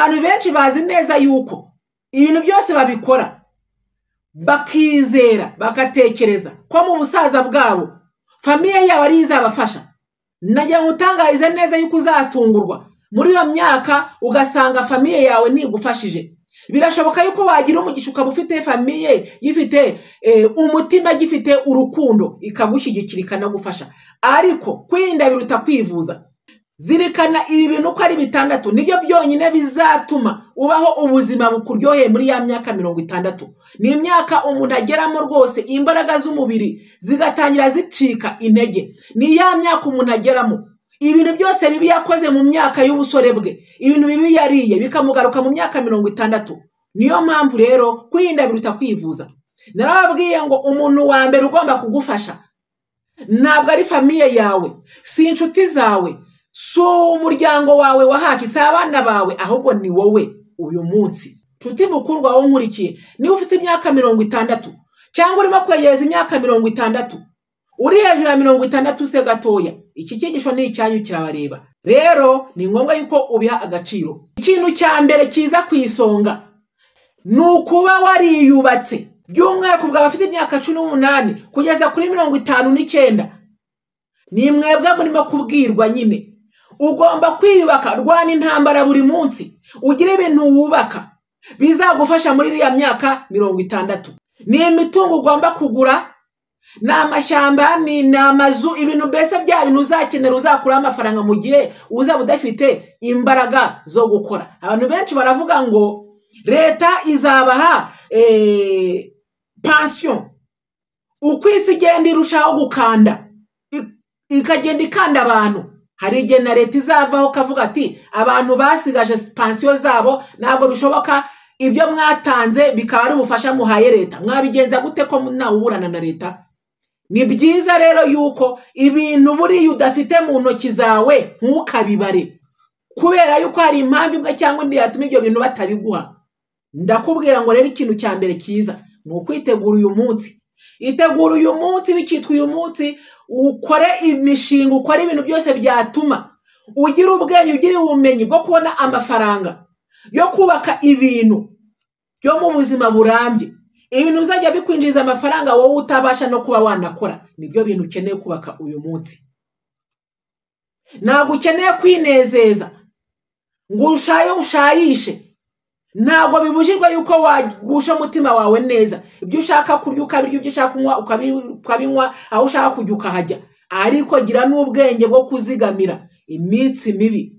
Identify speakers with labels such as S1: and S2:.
S1: abantu benshi bazi neza yuko ibintu byose babikora bakizera bagatekereza ko mu busaza bwabo famiye yabo ari izabafasha. Najya ngutangarize neza yuko uzatungurwa muri iyo myaka ugasanga famiye yawe nigufashije. Birashoboka yuko wagira umugisha ukaba ufite famiye yifite umutima gifite urukundo ikagushyigikira ikanagufasha, ariko kwirinda biruta kwivuza. Zirikana ibi bintu ko ari bitandatu nibyo byonyine bizatuma ubaho ubuzima bukuryoheye muri ya myaka 60. Ni imyaka umuntu ageramo rwose imbaraga z'umubiri zigatangira zicika intege. Ni ya myaka umuntu ageramo ibintu byose bibi yakoze mu myaka y'ubusore bwe, ibintu bibi yariye bikamugaruka mu myaka 60. Niyo mpamvu rero kwirinda biruta kwivuza. Narababwiye ngo umuntu wa mbere ugomba kugufasha ntabwo ari famiye yawe, si inshuti zawe, so umuryango wawe wa hafi, si abana bawe, ahubwo ni wowe uyu munsi. Nshuti mukundwa wowe nkurikiye, niba ufite imyaka 60 cyangwa urimo kwegereza imyaka 60, uri hejuru ya 60 se gatoya, iki cyigisho ni icyanyu kirabareba. Rero ni ngombwa yuko ubiha agaciro. Ikintu cya mbere kiza kwisonga nukuba wariyubatse, by'umwihariko bw'abafite imyaka 18 kugeza kuri 59. Ni mwebwe murimo kubwirwa nyine. Ugomba kwiyubaka, rwana intambara buri munsi, ugire ibintu wubaka bizagufasha muri iriya myaka 60. Ni imitungo ugomba kugura, ni amashyamba, ni amazu, ibintu mbese bya bintu uzakenera uzakura amafaranga mu gihe uzaba udafite imbaraga zo gukora. Abantu benshi baravuga ngo leta izabaha pension, uko isi igenda irushaho gukanda ikagenda ikanda abantu. Hari igihe na leta izavaho kavuga ati abantu basigaje pension zabo ntabwo bishoboka, ibyo mwatanze bikaba ari ubufasha muhaye leta, mwabigenza gute ko nawuburana na leta? Ni byiza rero yuko ibintu buri udafite mu ntoki zawe ntukabibare, kubera yuko hari impamvu imwe cyangwa indi yatuma ibyo bintu batabiguha. Ndakubwira ngo rero ikintu cya mbere cyiza ni ukwitegura uyu munsi. Itegura uyu munsi, bikitwa uyu munsi ukore imishinga, ukore ibintu byose byatuma ugira ubwenge, ugira ubumenyi bwo kubona amafaranga yo kubaka ibintu byo mu buzima burambye, ibintu bizajya bikwinjiriza amafaranga wowe utabasha no kuba wanakora. Nibyo bintu ukeneye kubaka uyu munsi. Ntabwo ukeneye kwinezeza ngo ushayishe. Ntabwo bibujijwe yuko wagusha umutima wawe neza, ibyo ushaka kurya ukabirya, ibyo ushaka kunywa ukabinywa, aho ushaka kujya ukahajya, ariko gira n'ubwenge bwo kuzigamira iminsi mibi